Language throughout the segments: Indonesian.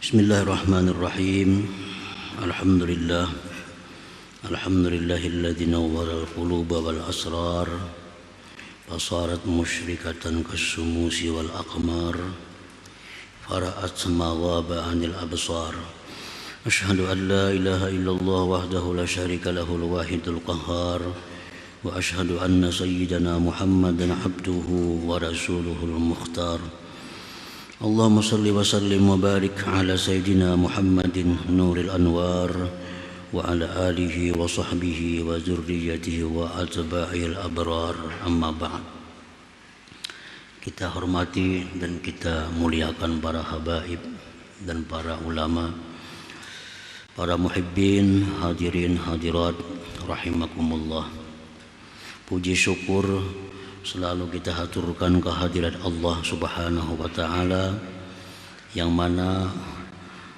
Bismillahirrahmanirrahim. Alhamdulillah. Alhamdulillahilladzi nawwara al-quluba wal asrar fasarat musyrikatan kas-sumusi wal aqmar fara'at samawaba 'anil absar. Asyhadu an la ilaha illallah wahdahu la syarika lahul wahidul qahhar wa asyhadu anna sayyidana Muhammadan abduhu wa rasuluhul mukhtar. Allahumma salli wa sallim wa barik ala sayyidina Muhammadin nuril anwar wa ala alihi wa sahbihi wa zurriyatihi wa atba'il abrar, amma ba'd. Kita hormati dan kita muliakan para habaib dan para ulama, para muhibbin, hadirin hadirat rahimakumullah. Puji syukur selalu kita haturkan kehadirat Allah Subhanahu wa ta'ala, yang mana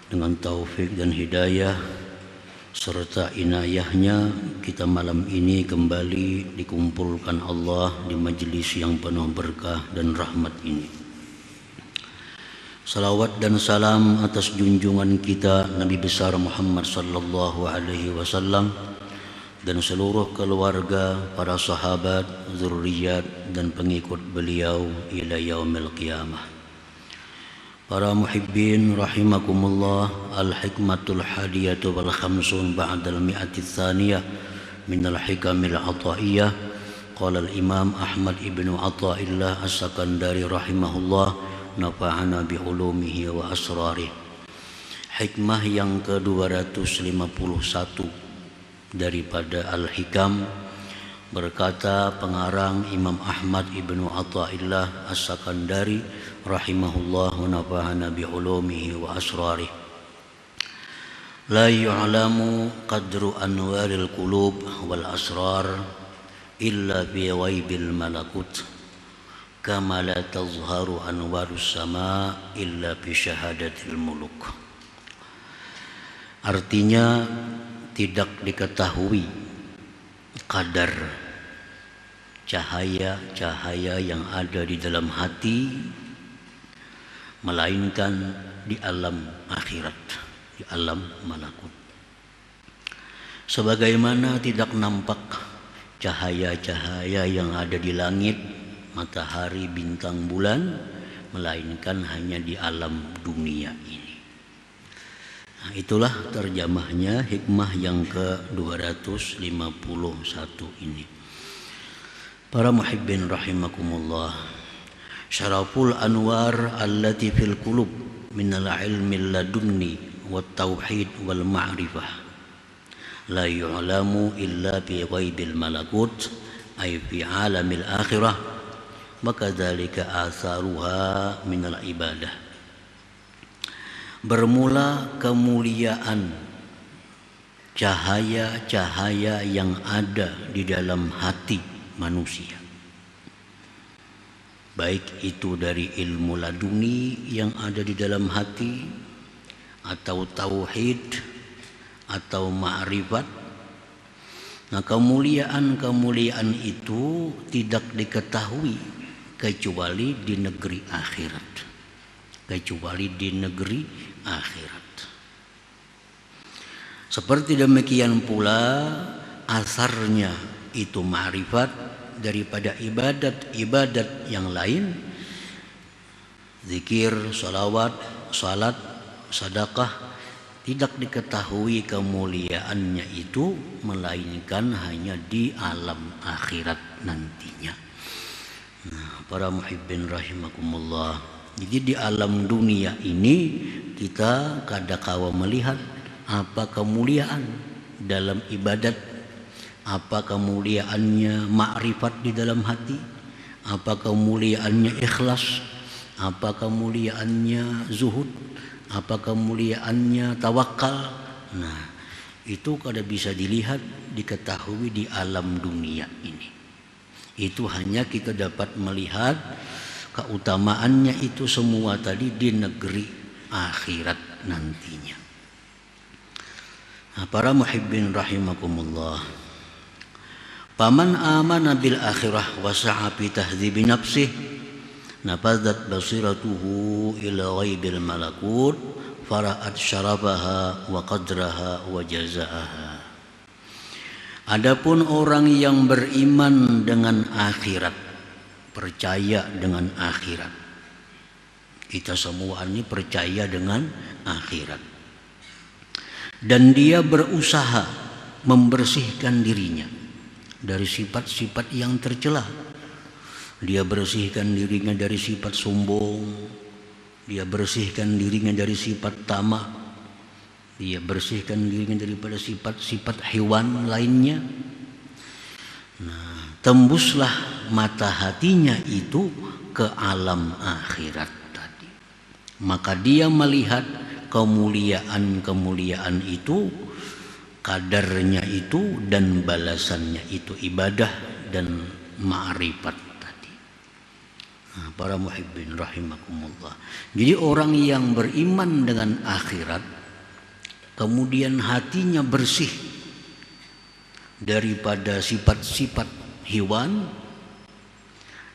dengan taufik dan hidayah serta inayahnya kita malam ini kembali dikumpulkan Allah di majelis yang penuh berkah dan rahmat ini. Salawat dan salam atas junjungan kita Nabi besar Muhammad sallallahu alaihi wasallam dan seluruh keluarga, para sahabat, zurriyat dan pengikut beliau ila yaumil qiyamah. Para muhibbin rahimakumullah, al-hikmatul hadiyatu wal khamsun ba'dal mi'ati tsaniyah minal hikamil ataiyah. Qala al-imam Ahmad ibnu Athaillah as-Sakandari rahimahullah, nafa'ana bi ulumihi wa asrarih. Hikmah yang ke-251 daripada Al-Hikam, berkata pengarang Imam Ahmad ibnu Athaillah as-Sakandari rahimahullah, nafa'ana bi ulumihi wa asrarih. La yu'lamu qadru anwaril qulub wal asrar illa bi ghaibil malakut, kama la tazharu anwarus sama illa bi syahadatil muluk. Artinya, tidak diketahui kadar cahaya-cahaya yang ada di dalam hati melainkan di alam akhirat, di alam malakut. Sebagaimana tidak nampak cahaya-cahaya yang ada di langit, matahari, bintang, bulan, melainkan hanya di alam dunia ini. Nah, itulah terjemahnya hikmah yang ke-251 ini. Para muhibbin rahimakumullah, syaraful anwar allati fil qulub minal ilmi ladunni wat tauhid wal ma'rifah la yu'lamu illa bi ghaibil malakut ay fi alamil akhirah, maka dzalika atharuha minal ibadah. Bermula kemuliaan cahaya-cahaya yang ada di dalam hati manusia, baik itu dari ilmu laduni yang ada di dalam hati, atau tauhid, atau ma'rifat. Nah, kemuliaan-kemuliaan itu tidak diketahui kecuali di negeri akhirat. Seperti demikian pula asarnya itu ma'rifat daripada ibadat-ibadat yang lain, zikir, salawat, salat, sedekah, tidak diketahui kemuliaannya itu melainkan hanya di alam akhirat nantinya. Nah, para muhibbin rahimakumullah, jadi di alam dunia ini kita kadangkala melihat apa kemuliaan dalam ibadat, apa kemuliaannya ma'rifat di dalam hati, apa kemuliaannya ikhlas, apa kemuliaannya zuhud, apa kemuliaannya tawakal. Nah, itu kada bisa dilihat, diketahui di alam dunia ini. Itu hanya kita dapat melihat keutamaannya itu semua tadi di negeri akhirat nantinya. Nah, para muhibbin rahimakumullah, paman amana bil akhirah wa sa'a fi tahdzibi nafsih nafadat basiratuhu ila ghaibil malakut fara'at syarafaha wa qadraha wa jazaaha. Adapun orang yang beriman dengan akhirat, percaya dengan akhirat, kita semua ini percaya dengan akhirat, dan dia berusaha membersihkan dirinya dari sifat-sifat yang tercela. Dia bersihkan dirinya dari sifat sombong, dia bersihkan dirinya dari sifat tamak, dia bersihkan dirinya daripada sifat-sifat hewan lainnya. Nah, tembuslah mata hatinya itu ke alam akhirat tadi. Maka dia melihat kemuliaan-kemuliaan itu, kadarnya itu, dan balasannya itu ibadah dan ma'rifat. Para muhibbin rahimakumullah. Jadi orang yang beriman dengan akhirat, kemudian hatinya bersih daripada sifat-sifat hewan,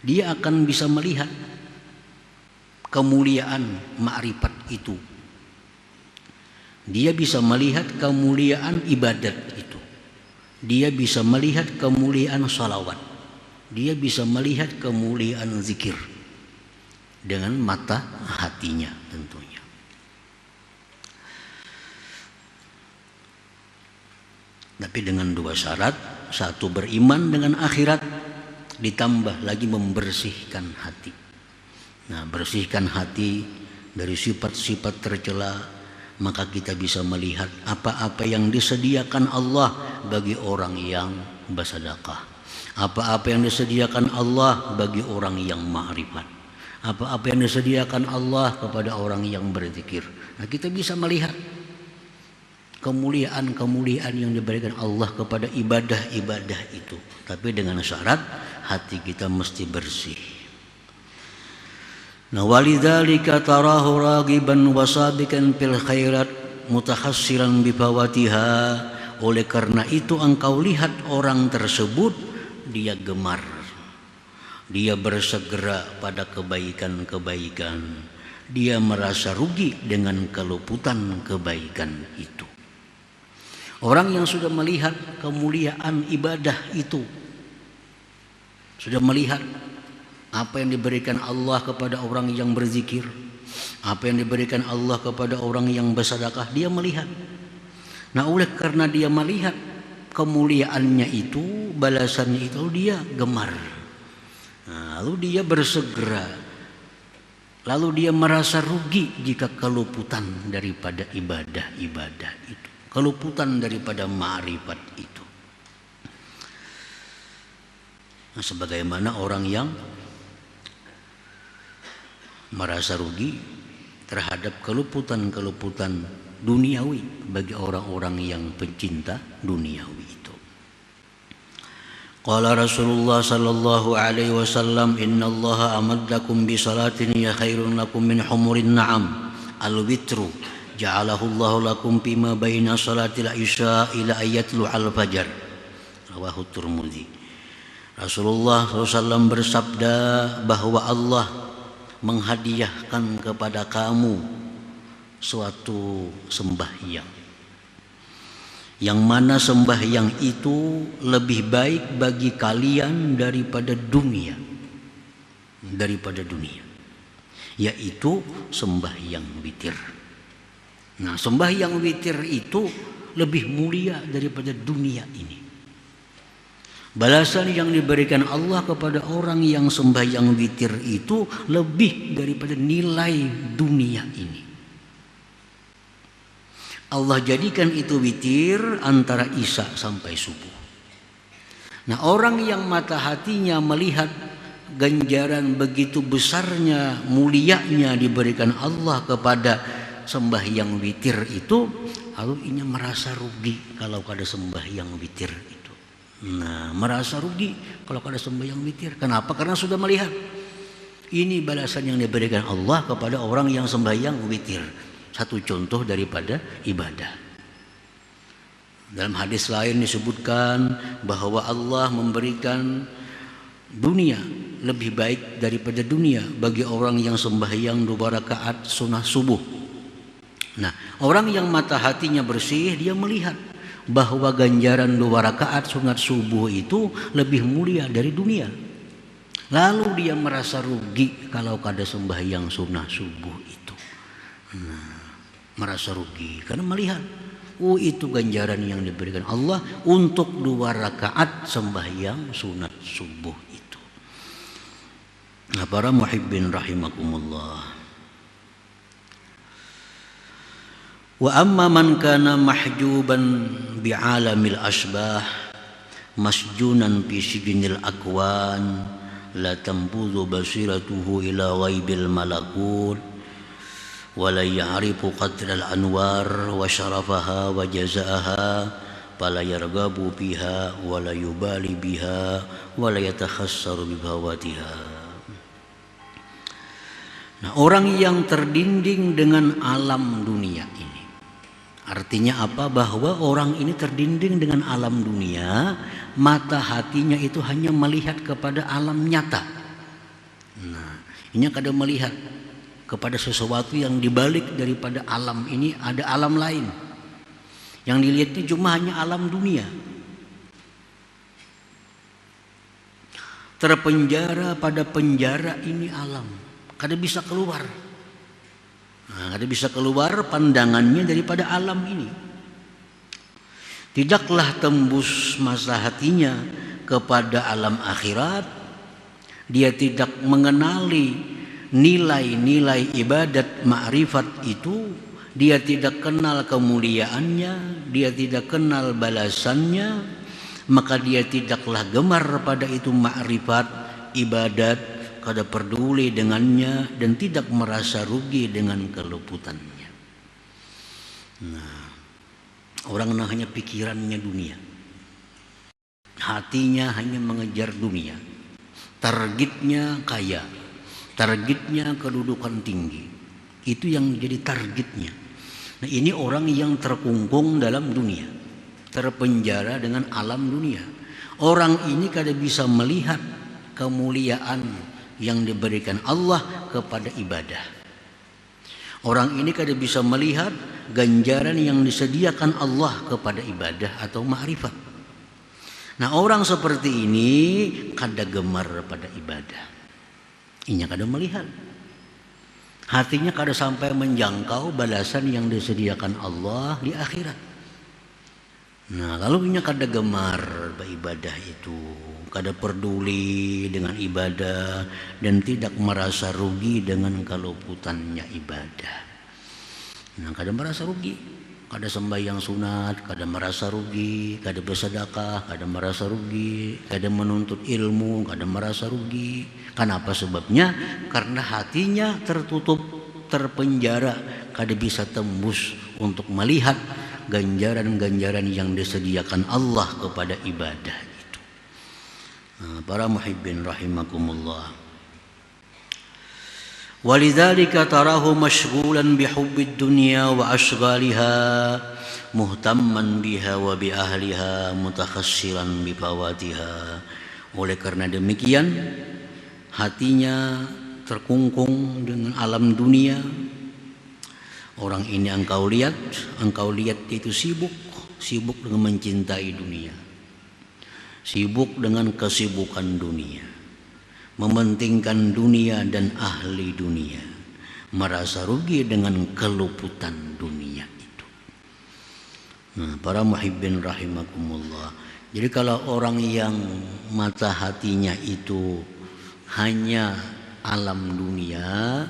dia akan bisa melihat kemuliaan ma'rifat itu. Dia bisa melihat kemuliaan ibadat itu. Dia bisa melihat kemuliaan salawat. Dia bisa melihat kemuliaan zikir dengan mata hatinya tentunya. Tapi dengan dua syarat: satu, beriman dengan akhirat, ditambah lagi membersihkan hati. Nah, bersihkan hati dari sifat-sifat tercela, maka kita bisa melihat apa-apa yang disediakan Allah bagi orang yang bersedekah, apa-apa yang disediakan Allah bagi orang yang ma'rifat, apa-apa yang disediakan Allah kepada orang yang berzikir. Nah, kita bisa melihat kemuliaan-kemuliaan yang diberikan Allah kepada ibadah-ibadah itu. Tapi dengan syarat hati kita mesti bersih. Nah, walidzalika tarahu ragiban wasabikan fil khairat mutahassiran bifawatiha. Oleh karena itu engkau lihat orang tersebut, dia gemar, dia bersegera pada kebaikan-kebaikan, dia merasa rugi dengan keluputan kebaikan itu. Orang yang sudah melihat kemuliaan ibadah itu, sudah melihat apa yang diberikan Allah kepada orang yang berzikir, apa yang diberikan Allah kepada orang yang bersedekah, dia melihat. Nah, oleh karena dia melihat kemuliaannya itu, balasannya itu, dia gemar. Nah, lalu dia bersegera, lalu dia merasa rugi jika keluputan daripada ibadah-ibadah itu, keluputan daripada ma'rifat itu. Nah, sebagaimana orang yang merasa rugi terhadap keluputan-keluputan duniawi bagi orang-orang yang pencinta duniawi itu. Qala Rasulullah sallallahu alaihi wasallam, innallaha amaddakum bi salatin ya khairun lakum min humurin na'am al-witru ja'alahu Allahu lakum bima baina salatil isya ila ayatul al-fajr. Rawahu Tirmidzi. Rasulullah SAW bersabda bahwa Allah menghadiahkan kepada kamu suatu sembahyang, yang mana sembahyang itu lebih baik bagi kalian daripada dunia, yaitu sembahyang witir. Nah, sembahyang witir itu lebih mulia daripada dunia ini. Balasan yang diberikan Allah kepada orang yang sembahyang witir itu lebih daripada nilai dunia ini. Allah jadikan itu witir antara isya sampai subuh. Nah, orang yang mata hatinya melihat ganjaran begitu besarnya, mulianya diberikan Allah kepada sembahyang witir itu, lalu ia merasa rugi kalau ada sembahyang witir itu. Nah, merasa rugi kalau ada sembahyang witir. Kenapa? Karena sudah melihat ini balasan yang diberikan Allah kepada orang yang sembahyang witir. Satu contoh daripada ibadah. Dalam hadis lain disebutkan bahwa Allah memberikan dunia lebih baik daripada dunia bagi orang yang sembahyang 2 rakaat sunnah subuh. Nah, orang yang mata hatinya bersih, dia melihat bahwa ganjaran 2 rakaat sunat subuh itu lebih mulia dari dunia. Lalu dia merasa rugi kalau kada sembahyang sunnah subuh itu. Merasa rugi karena melihat, itu ganjaran yang diberikan Allah untuk 2 rakaat sembahyang sunat subuh itu. Nah, para muhibbin rahimakumullah. Wa amma man kana mahjuban bi'alamil asbah masjunan fi sijnil akwan la tanbudhu basiratuhu ila ghaibil malakut wa la ya'rifu qadral anwar wa syarafaha wa jazaaha fala yarghabu biha wa la yubali biha wa la yatakhassaru bi bawatiha. Nah, orang yang terdinding dengan alam dunia ini, artinya apa? Bahwa orang ini terdinding dengan alam dunia, mata hatinya itu hanya melihat kepada alam nyata. Nah, ini kada melihat kepada sesuatu yang dibalik daripada alam ini, ada alam lain. Yang dilihatnya cuma hanya alam dunia. Terpenjara pada penjara ini alam, kada bisa keluar. Nah, kada bisa keluar pandangannya daripada alam ini. Tidaklah tembus masa hatinya kepada alam akhirat. Dia tidak mengenali nilai-nilai ibadat ma'rifat itu. Dia tidak kenal kemuliaannya, dia tidak kenal balasannya, maka dia tidaklah gemar pada itu ma'rifat, ibadat, kada peduli dengannya dan tidak merasa rugi dengan keluputannya. Nah, orang hanya pikirannya dunia, hatinya hanya mengejar dunia, targetnya kaya, targetnya kedudukan tinggi, itu yang jadi targetnya. Nah, ini orang yang terkungkung dalam dunia, terpenjara dengan alam dunia. Orang ini kada bisa melihat kemuliaan yang diberikan Allah kepada ibadah. Orang ini kada bisa melihat ganjaran yang disediakan Allah kepada ibadah atau ma'rifat. Nah, orang seperti ini kada gemar pada ibadah. Ini kada melihat. Hatinya kada sampai menjangkau balasan yang disediakan Allah di akhirat. Nah, kalau punya kada gemar beribadah itu, kada peduli dengan ibadah dan tidak merasa rugi dengan keluputannya ibadah. Nah, kada merasa rugi, kada sembahyang sunat, kada merasa rugi, kada bersedekah, kada merasa rugi, kada menuntut ilmu, kada merasa rugi. Kenapa sebabnya? Karena hatinya tertutup, terpenjara, kada bisa tembus untuk melihat ganjaran-ganjaran yang disediakan Allah kepada ibadah itu. Nah, para muhibbin rahimakumullah. Walidzalika tarahu mashghulan bihubbid dunya wa ashghaliha muhtamman biha wa bi ahliha mutakhassiran bi fawatiha. Oleh karena demikian hatinya terkungkung dengan alam dunia. Orang ini engkau lihat itu sibuk dengan mencintai dunia, sibuk dengan kesibukan dunia, mementingkan dunia dan ahli dunia, merasa rugi dengan keluputan dunia itu. Nah, para muhibbin rahimakumullah. Jadi kalau orang yang mata hatinya itu hanya alam dunia,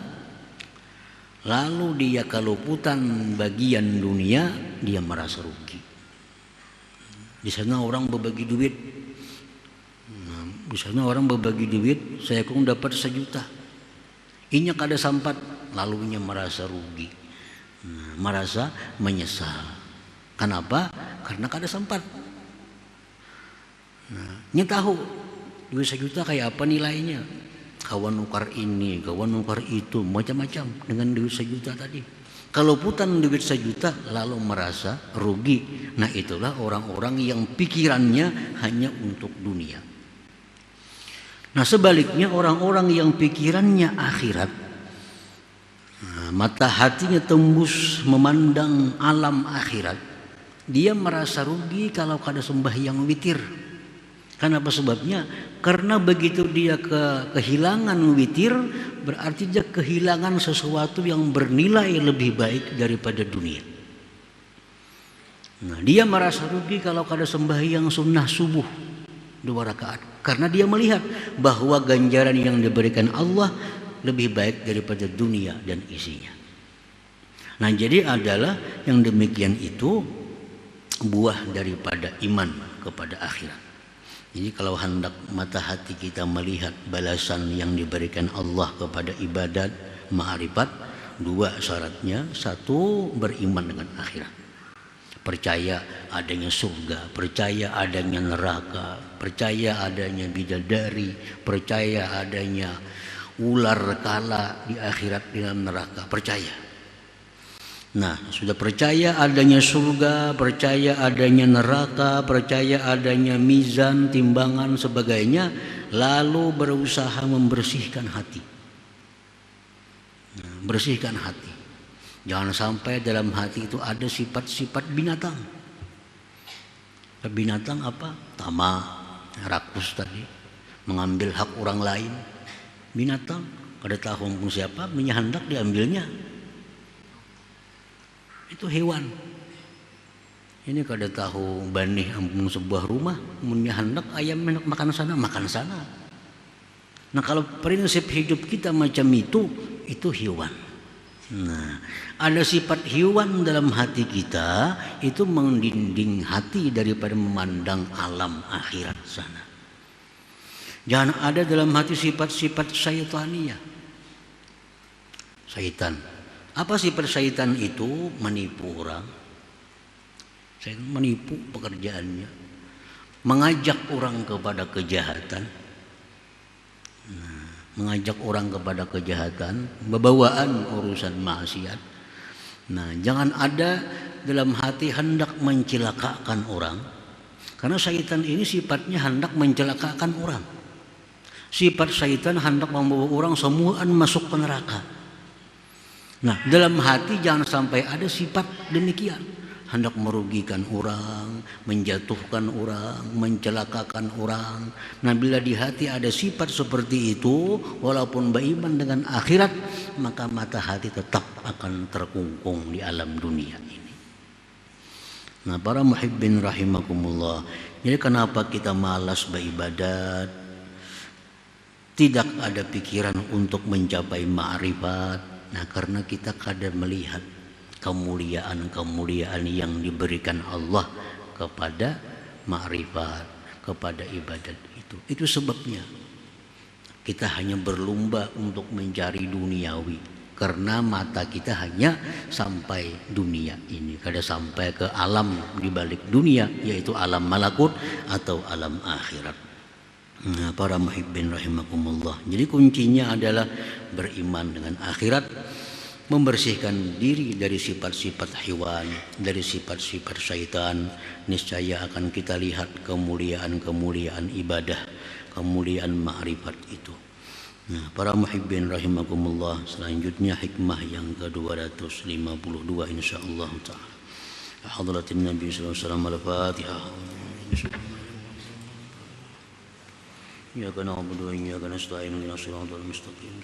lalu dia keluputan bagian dunia, dia merasa rugi. Di sana orang berbagi duit. Nah, di sana orang berbagi duit, saya kong dapat 1 juta. Inya kada sampat, lalu inya merasa rugi. Nah, merasa menyesal. Kenapa? Karena kada sempat. Nah, inya tahu duit 1 juta kayak apa nilainya. Kawan nukar ini, kawan nukar itu, macam-macam dengan duit 1 juta tadi. Keluputan duit 1 juta lalu merasa rugi. Nah, itulah orang-orang yang pikirannya hanya untuk dunia. Nah sebaliknya orang-orang yang pikirannya akhirat, mata hatinya tembus memandang alam akhirat, dia merasa rugi kalau kada sembahyang witir. Kenapa sebabnya? Karena begitu dia kehilangan witir, berarti dia kehilangan sesuatu yang bernilai lebih baik daripada dunia. Nah, dia merasa rugi kalau kada sembahyang sunnah subuh 2 rakaat, karena dia melihat bahwa ganjaran yang diberikan Allah lebih baik daripada dunia dan isinya. Nah, jadi adalah yang demikian itu buah daripada iman kepada akhirat. Jadi kalau hendak mata hati kita melihat balasan yang diberikan Allah kepada ibadat ma'rifat, 2 syaratnya. 1, beriman dengan akhirat. Percaya adanya surga, percaya adanya neraka, percaya adanya bidadari, percaya adanya ular kala di akhirat di dalam neraka, percaya. Nah, sudah percaya adanya surga, percaya adanya neraka, percaya adanya mizan, timbangan, sebagainya, lalu berusaha membersihkan hati. Nah, bersihkan hati. Jangan sampai dalam hati itu ada sifat-sifat binatang. Binatang apa? Tamak, rakus tadi, mengambil hak orang lain. Binatang, kada tahu pun siapa, hendak diambilnya. Itu hewan. Ini kada tahu banih ampun sebuah rumah, munnya hendak ayam hendak makan sana, makan sana. Nah, kalau prinsip hidup kita macam itu hewan. Nah, ada sifat hewan dalam hati kita, itu mendinding hati daripada memandang alam akhirat sana. Jangan ada dalam hati sifat-sifat syaitaniyah. Syaitan. Apa sifat syaitan itu? Menipu orang. Syaitan menipu pekerjaannya, mengajak orang kepada kejahatan. Nah, mengajak orang kepada kejahatan, bebawaan urusan maksiat. Nah, jangan ada dalam hati hendak mencelakakan orang, karena syaitan ini sifatnya hendak mencelakakan orang. Sifat syaitan hendak membawa orang semuaan masuk ke neraka. Nah, dalam hati jangan sampai ada sifat demikian, hendak merugikan orang, menjatuhkan orang, mencelakakan orang. Nah, bila di hati ada sifat seperti itu, walaupun beriman dengan akhirat, maka mata hati tetap akan terkungkung di alam dunia ini. Nah, para muhibbin rahimakumullah, jadi kenapa kita malas beribadat? Tidak ada pikiran untuk mencapai ma'rifat. Nah, karena kita kadang melihat kemuliaan-kemuliaan yang diberikan Allah kepada ma'rifat, kepada ibadat itu. Itu sebabnya kita hanya berlomba untuk mencari duniawi, karena mata kita hanya sampai dunia ini, kada sampai ke alam di balik dunia, yaitu alam malakut atau alam akhirat. Nah, para muhibbin rahimakumullah, jadi kuncinya adalah beriman dengan akhirat, membersihkan diri dari sifat-sifat hewan, dari sifat-sifat syaitan. Niscaya akan kita lihat kemuliaan-kemuliaan ibadah, kemuliaan ma'rifat itu. Nah, para muhibbin rahimakumullah, selanjutnya hikmah yang ke-252 insyaallah taala. Hadratin Nabi sallallahu alaihi wasallam, al-Fatihah. Iyyaka na'budu wa iyyaka nasta'in, ihdinas siratal mustaqim.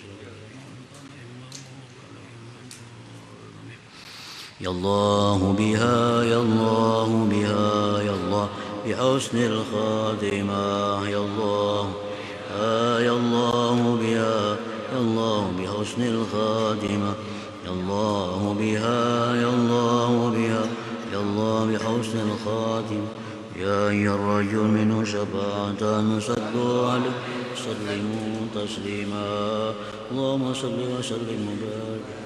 Ya Allah biha, ya Allah biha, ya Allah bihusnil khatimah, ya Allah, ya Allah biha, ya Allah bihusnil khatimah, ya Allah biha, ya Allah biha, ya Allah bihusnil khatimah. يا أيها الرجل منه شفاعة صلوا عليه وسلموا تسليما اللهم صل وسلم وبارك